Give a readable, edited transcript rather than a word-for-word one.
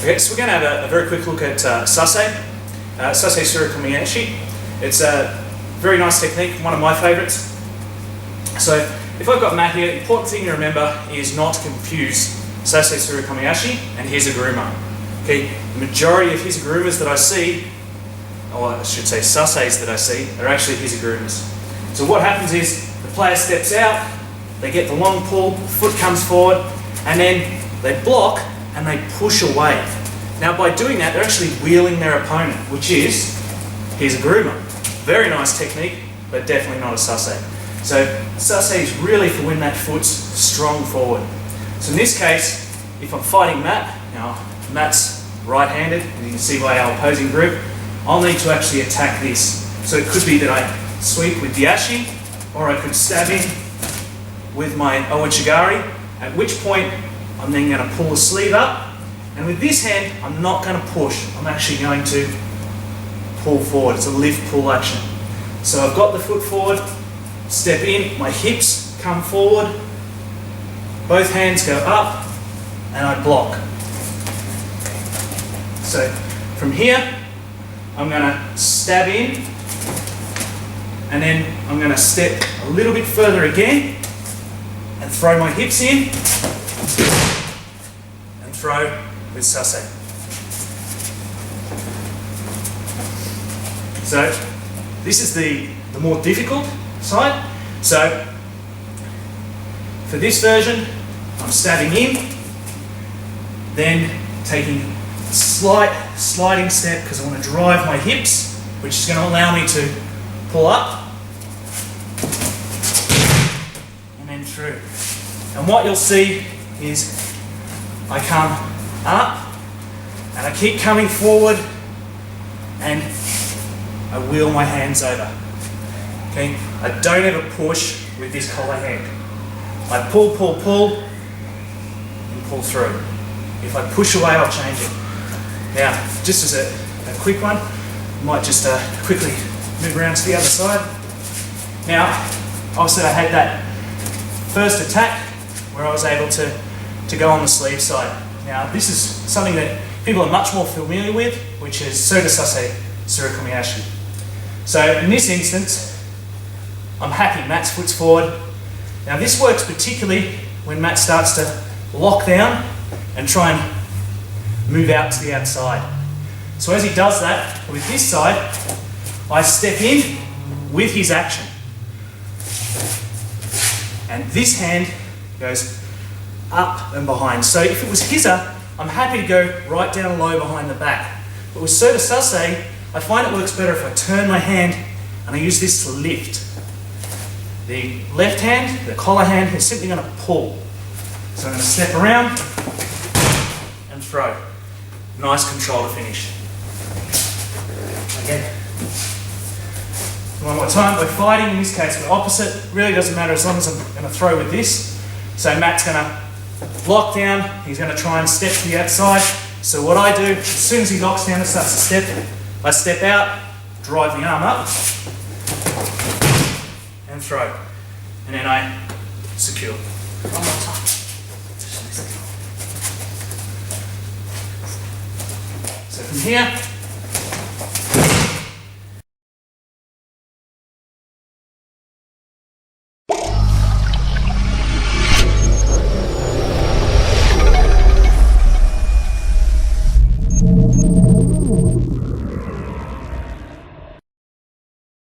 Okay, so we're going to have a very quick look at Sasae, sasaetsurikomiashi. It's a very nice technique, one of my favourites. So if I've got Matt here, the important thing to remember is not to confuse sasaetsurikomiashi and 𝗦𝗢𝗔𝗟. Okay, the majority of 𝗦𝗢𝗔𝗟s that I see, or I should say Sasaes that I see, are actually 𝗦𝗢𝗔𝗟s. So what happens is the player steps out, they get the long pull, foot comes forward, and then they block and they push away. Now by doing that, they're actually wheeling their opponent, which is 𝗦𝗢𝗔𝗟. Very nice technique, but definitely not a Sasae. So Sasae is really for when that foot's strong forward. So in this case, if I'm fighting Matt, now Matt's right-handed, and you can see by our opposing grip, I'll need to actually attack this. So it could be that I sweep with the ashi, or I could stab in with my 𝗦𝗢𝗙𝗟, at which point I'm then going to pull the sleeve up, and with this hand I'm not going to push, I'm actually going to pull forward. It's a lift-pull action. So I've got the foot forward, step in, my hips come forward, both hands go up, and I block. So from here I'm going to stab in, and then I'm going to step a little bit further again and throw my hips in and throw with Sasae. So this is the more difficult side. So for this version, I'm stabbing in, then taking a slight sliding step because I want to drive my hips, which is going to allow me to pull up and then through. And what you'll see is I come up and I keep coming forward and I wheel my hands over. Okay, I don't ever push with this collar hand. I pull, pull, pull, and pull through. If I push away, I'll change it. Now, just as a quick one, I might just quickly move around to the other side. Now, obviously I had that first attack where I was able to go on the sleeve side. Now, this is something that people are much more familiar with, which is sasaetsurikomiashi. So in this instance, I'm hacking Matt's foot's forward. Now this works particularly when Matt starts to lock down and try and move out to the outside. So as he does that, with this side, I step in with his action. And this hand goes up and behind. So if it was 𝗦𝗢𝗔𝗟, I'm happy to go right down low behind the back. But with Sasae, I find it works better if I turn my hand and I use this to lift. The left hand, the collar hand, is simply going to pull. So I'm going to step around and throw. Nice control to finish. Again. One more time, we're fighting, in this case we're opposite. Really doesn't matter as long as I'm going to throw with this. So Matt's going to lock down, he's going to try and step to the outside. So what I do, as soon as he locks down and starts to step, I step out, drive the arm up, and throw. And then I secure. One more time. So from here,